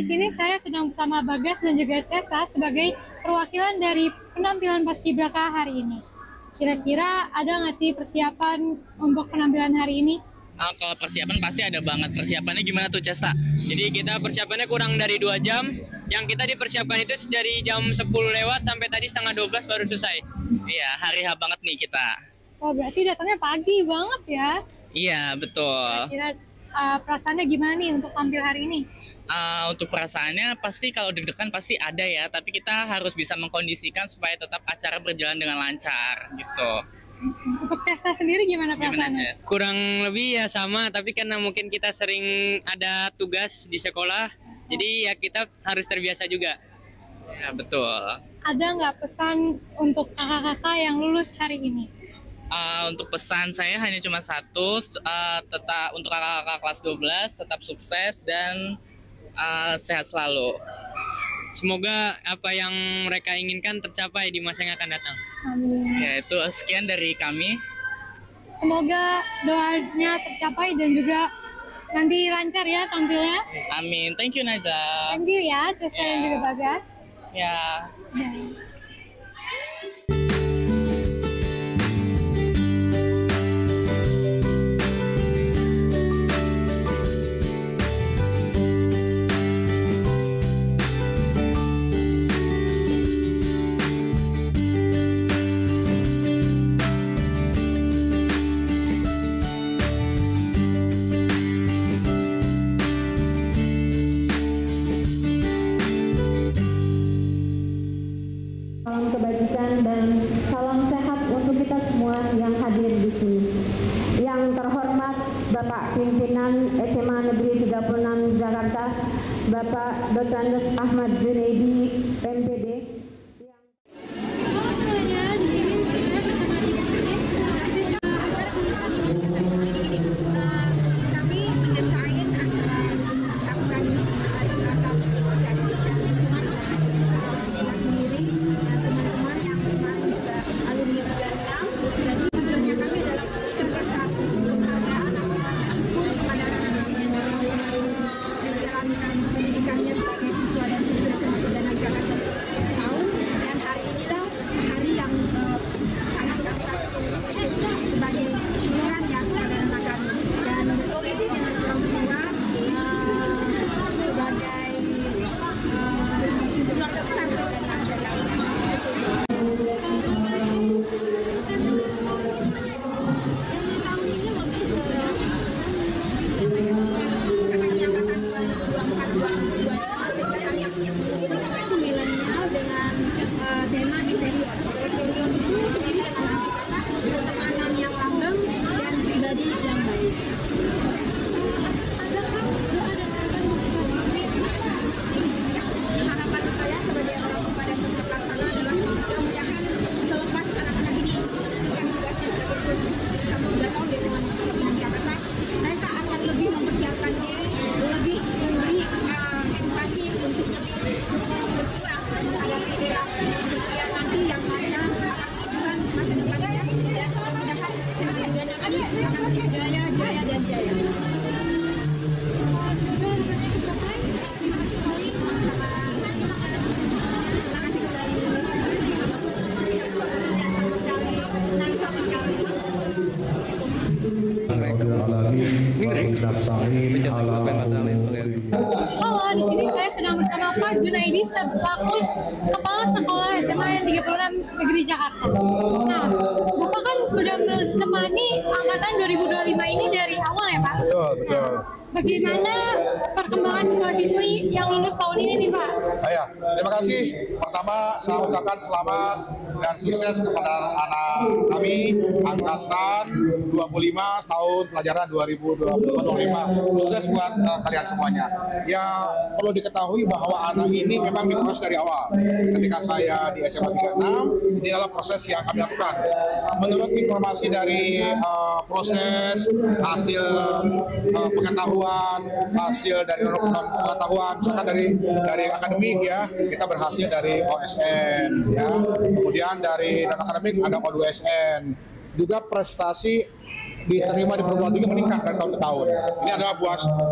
di sini saya sedang bersama Bagas dan juga Cesta sebagai perwakilan dari penampilan Paskibraka hari ini. Kira-kira ada nggak sih persiapan untuk penampilan hari ini? Kalau persiapan pasti ada banget. Persiapannya gimana tuh, Cesta? Jadi kita persiapannya kurang dari 2 jam. Yang kita dipersiapkan itu dari jam 10 lewat sampai tadi setengah 12 baru selesai. Iya, hari H banget nih kita. Oh, berarti datangnya pagi banget ya? Iya, betul. Kira perasaannya gimana nih untuk tampil hari ini? Untuk perasaannya pasti kalau deg-degan pasti ada ya. Tapi kita harus bisa mengkondisikan supaya tetap acara berjalan dengan lancar gitu. Untuk Cesta sendiri gimana perasaannya? Kurang lebih ya sama, tapi karena mungkin kita sering ada tugas di sekolah, jadi ya kita harus terbiasa juga. Ya, betul. Ada nggak pesan untuk kakak-kakak yang lulus hari ini? Untuk pesan saya hanya cuma satu, tetap untuk kakak-kakak kelas 12 tetap sukses dan sehat selalu. Semoga apa yang mereka inginkan tercapai di masa yang akan datang. Amin. Ya, itu sekian dari kami. Semoga doanya tercapai dan juga nanti lancar ya tampilnya. Amin. Thank you, Naza. Thank you ya, Cesta dan juga Bagas. Ya. Salam kebajikan dan salam sehat untuk kita semua yang hadir di sini. Yang terhormat Bapak Pimpinan SMA Negeri 36 Jakarta, Bapak Dr. Ahmad Junaidi, MPD. Halo semuanya, di sini saya bersama Tiga Menit. Kami mendesain acara campuran atas inisiatif dan dukungan kita sendiri dan teman-teman yang kemarin juga alumni 36. Jadi tujuannya kami adalah memberikan satu penghargaan atau rasa syukur kepada anak-anak kami yang menjalankan pendidikannya sebagai siswa dan siswi SMA 36 Jakarta selama tahun. Dan hari inilah hari yang sangat kami sebagai syukuran ya kepada anak kami dan bersetuju dengan orang tua sebagai keluarga besar dari anak-anak. Tahun ini lebih ke milenial dengan tema interior. Interior itu sendiri dengan pertemanan yang langgeng dan pribadi yang baik. Harapan saya sebagai orang tua dan tetap pelaksana adalah mudah-mudahan selepas anak-anak ini melakukan tugasnya sebagai siswa sama 2 tahun di SMA Negeri Jakarta, mereka akan lebih mempersiapkan diri, lebih memberi edukasi untuk lebih berjuang menghadapi era yang nanti yang mana akan masa depannya dan mudah-mudahan SMA Negeri akan berjaya, jaya dan jaya. Halo, di sini saya sedang bersama Pak Junaidi selaku Kepala Sekolah SMA yang 36 Negeri Jakarta. Nah, Bapak kan sudah menemani angkatan 2025 ini dari awal ya Pak? Betul. Bagaimana perkembangan siswa-siswi yang lulus tahun ini nih Pak? Ya, terima kasih. Pertama, saya ucapkan selamat dan sukses kepada anak kami angkatan 25 tahun pelajaran 2025. Sukses buat kalian semuanya. Ya, perlu diketahui bahwa anak ini memang diproses dari awal. Ketika saya di SMA 36, ini adalah proses yang kami lakukan. Menurut informasi dari proses hasil pengetahuan, hasil dari pengetahuan, misalkan dari akademik ya, kita berhasil dari OSN ya. Kemudian dari non akademik ada O2SN. Juga prestasi diterima di perguruan tinggi meningkat dari tahun ke tahun. Ini adalah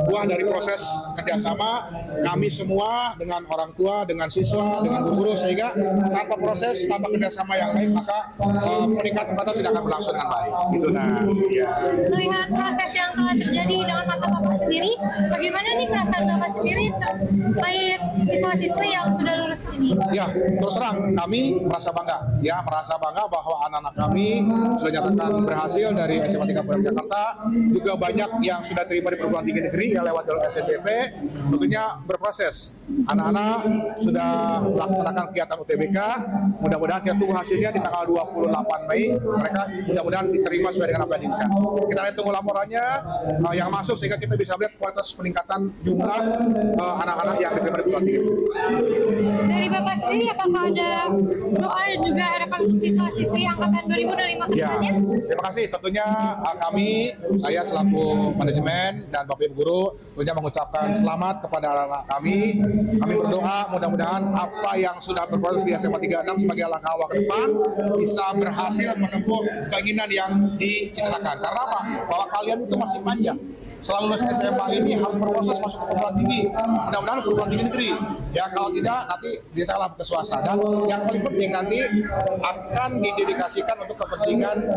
buah dari proses kerjasama kami semua dengan orang tua, dengan siswa, dengan guru-guru, sehingga tanpa proses, tanpa kerjasama yang baik, maka peningkatan kita tidak akan berlangsung dengan baik. Gitu, nah, ya. Melihat proses yang telah terjadi dengan mata Bapak sendiri, bagaimana nih perasaan Bapak sendiri terkait siswa-siswi yang sudah lulus ini? Ya, terus terang kami merasa bangga bahwa anak-anak kami sudah nyatakan berhasil dari SMA 3 Jakarta, juga banyak yang sudah terima di perguruan tinggi negeri yang lewat jalur SNPTN, tentunya berproses. Anak-anak sudah melaksanakan kegiatan UTBK, mudah-mudahan kita tunggu hasilnya di tanggal 28 Mei, mereka mudah-mudahan diterima sesuai dengan apa yang diinginkan. Kita lihat tunggu laporannya yang masuk sehingga kita bisa melihat kualitas peningkatan jumlah anak-anak yang diterima di perguruan tinggi. Dari Bapak sendiri, apakah ada doa dan juga harapan untuk siswa-siswi angkatan 2025 Ya, terima kasih. Tentunya saya selaku manajemen dan Bapak Ibu Guru tentunya mengucapkan selamat kepada anak-anak kami. Kami berdoa mudah-mudahan apa yang sudah berproses di SMA 36 sebagai langkah awal ke depan bisa berhasil menempuh keinginan yang diciptakan. Karena apa? Bahwa kalian itu masih panjang. Setelah lulus SMA ini harus berproses masuk ke perguruan tinggi. Mudah-mudahan perguruan tinggi negeri. Ya kalau tidak nanti biasalah ke swasta. Dan yang paling penting nanti akan didedikasikan untuk kepentingan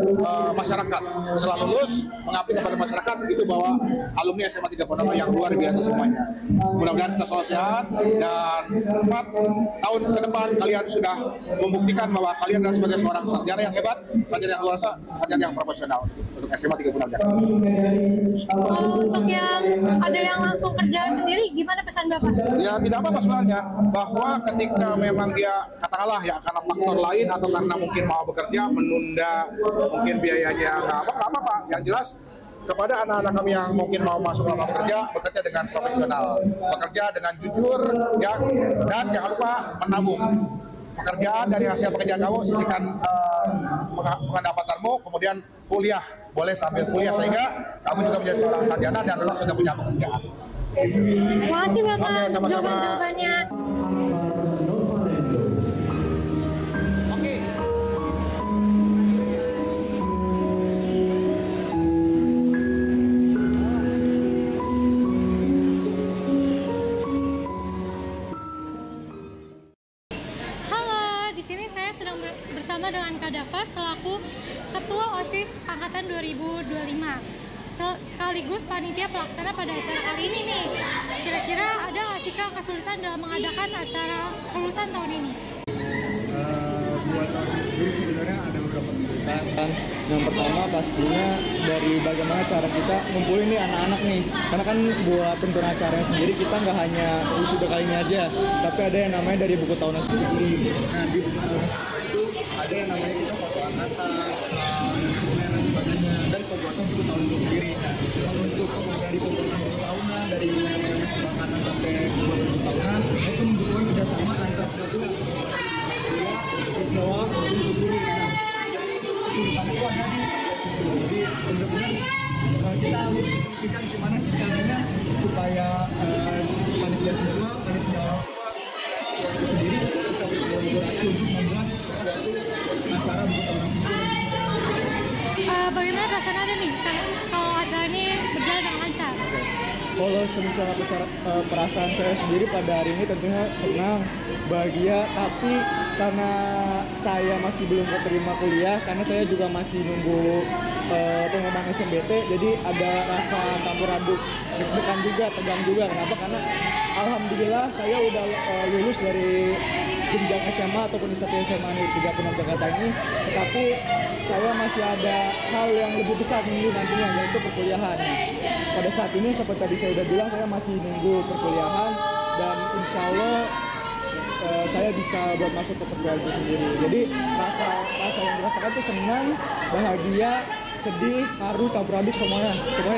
masyarakat. Setelah lulus mengabdi kepada masyarakat, itu bahwa alumni SMA 36 yang luar biasa semuanya. Mudah-mudahan kita selalu sehat dan 4 tahun ke depan kalian sudah membuktikan bahwa kalian adalah sebagai seorang sarjana yang hebat, sarjana yang luar biasa, sarjana yang profesional untuk SMA 36 Jakarta. Untuk yang ada yang langsung kerja sendiri, gimana pesan Bapak? Ya tidak apa-apa sebenarnya, bahwa ketika memang dia katakanlah ya karena faktor lain atau karena mungkin mau bekerja menunda mungkin biayanya nggak apa-apa. Yang jelas kepada anak-anak kami yang mungkin mau masuk lapangan bekerja dengan profesional, bekerja dengan jujur, ya, dan jangan lupa menabung. Pekerjaan dari hasil pekerjaan kamu, sisihkan pendapatanmu, kemudian kuliah, boleh sambil kuliah sehingga kamu juga menjadi seorang sarjana dan memang sudah punya pekerjaan. Terima kasih Bapak. Oke, sama-sama. Jawabannya. Oke. Bersama dengan Kak Dava selaku Ketua OSIS Angkatan 2025 sekaligus panitia pelaksana pada acara kali ini nih. Kira-kira ada nggak sih Kak kesulitan dalam mengadakan acara kelulusan tahun ini? Buat aku sendiri sebenarnya ada beberapa kesulitan. Yang pertama pastinya dari bagaimana cara kita ngumpulin nih anak-anak nih. Karena kan buat tentuan acaranya sendiri kita nggak hanya wisuda kali ini aja, tapi ada yang namanya dari buku tahunan sendiri. Nah di buku tahunan itu ada yang namanya kita foto angkatan, dan sebagainya, dan pembuatan buku tahunan itu sendiri. Nah untuk dari pembuatan buku tahunan dari angkatan sampai buku tahunan itu membutuhkan kerjasama antara semua pihak. Siswa maupun guru. Nah, kesulitan itu ada jadi benar-benar kita harus pikirkan gimana sih caranya supaya panitia siswa, panitia orang tua, siswa itu sendiri bisa berkolaborasi untuk membuat suatu acara buku tahunan siswa. Bagaimana perasaan Anda nih kalau acara ini berjalan dengan lancar? Kalau semisal perasaan saya sendiri pada hari ini tentunya senang, bahagia, tapi karena saya masih belum keterima kuliah, karena saya juga masih nunggu pengumuman SNBT, jadi ada rasa campur aduk, deg-degan juga, tegang juga. Kenapa? Karena alhamdulillah saya udah lulus dari jenjang SMA ataupun di satu SMA di 36 Jakarta ini, tetapi saya masih ada hal yang lebih besar nunggu nantinya, yaitu perkuliahan. Pada saat ini seperti tadi saya udah bilang, saya masih nunggu perkuliahan dan insya Allah saya bisa buat masuk ke perkuliahan itu sendiri. Jadi rasa yang dirasakan itu senang, bahagia, sedih, haru, campur aduk semuanya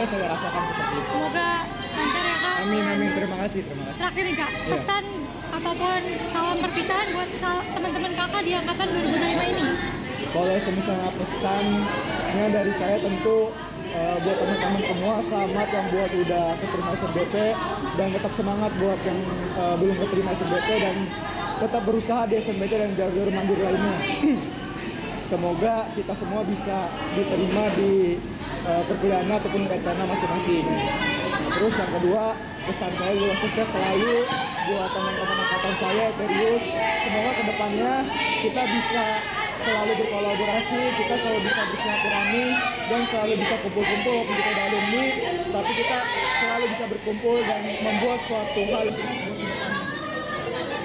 saya rasakan seperti itu. Semoga lancar ya Kak. Amin, terima kasih. Terakhir nih Kak, pesan ataupun salam perpisahan buat teman-teman kakak di angkatan 2025 ini. Kalau misalnya pesannya dari saya tentu buat teman-teman semua, selamat yang buat udah keterima SNBT dan tetap semangat buat yang belum keterima SNBT dan tetap berusaha di SNBT dan jalur mandiri lainnya. Semoga kita semua bisa diterima di perkuliahannya ataupun PTN masing-masing. Nah, terus yang kedua, pesan saya juga sukses selalu buat teman-teman angkatan saya, Terius. Semoga kedepannya kita bisa selalu berkolaborasi, kita selalu bisa bersilaturahmi dan selalu bisa kumpul-kumpul walaupun kita udah alumni, tapi kita selalu bisa berkumpul dan membuat suatu hal yang kita sebut ke depannya.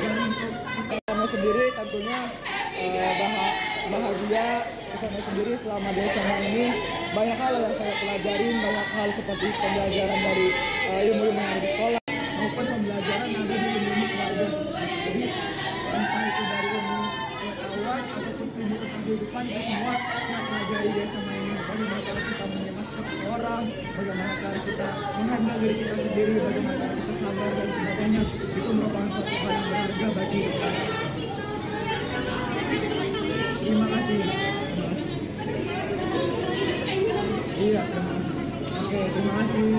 Dan saya sendiri tentunya bahagia saya sendiri selama di SMA ini. Banyak hal yang saya pelajarin, banyak hal seperti pembelajaran dari ilmu-ilmu yang ada di sekolah maupun pembelajaran yang ada di ilmu keluarga. Jadi entah itu dari ilmu pengetahuan ataupun ilmu tentang kehidupan, kita semua saya pelajari di SMA ini. Bagaimana cara kita menerima sikap seseorang, bagaimana cara kita menghandle diri kita sendiri, bagaimana cara kita sabar dan sebagainya. Itu merupakan suatu hal yang berharga bagi kita. Terima kasih. Iya, terima kasih. Oke, terima kasih.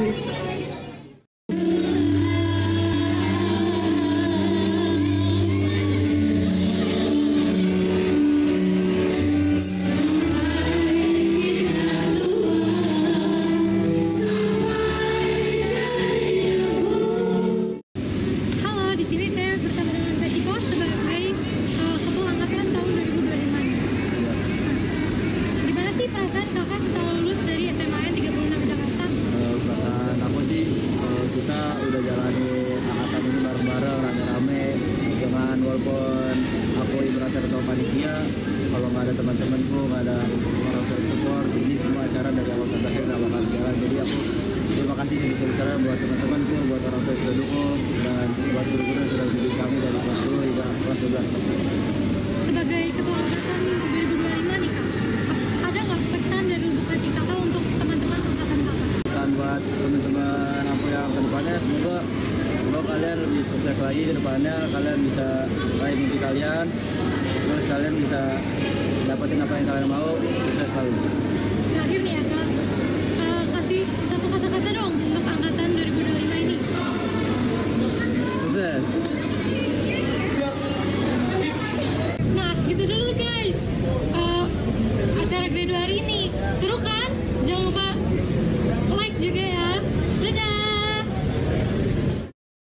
Walaupun aku ibaratnya ketua panitia, kalau nggak ada teman-temanku, nggak ada orang tua support, ini semua acara dari awal sampai akhir nggak bakal jalan. Jadi aku terima kasih sebesar-besarnya buat teman-temanku, buat orang tua yang sudah dukung, dan buat guru-guru yang sudah mendidik kami dari kelas 10 hingga kelas 12. Sebagai ketua angkatan 2025 nih Kak, ada nggak pesan dari Lubuk Hati Kakak untuk teman-teman angkatan Kakak? Pesan buat teman-teman aku yang ke depannya, semoga kalian lebih sukses lagi ke depannya, kalian bisa raih mimpi kalian, terus kalian bisa dapetin apa yang kalian mau, sukses selalu.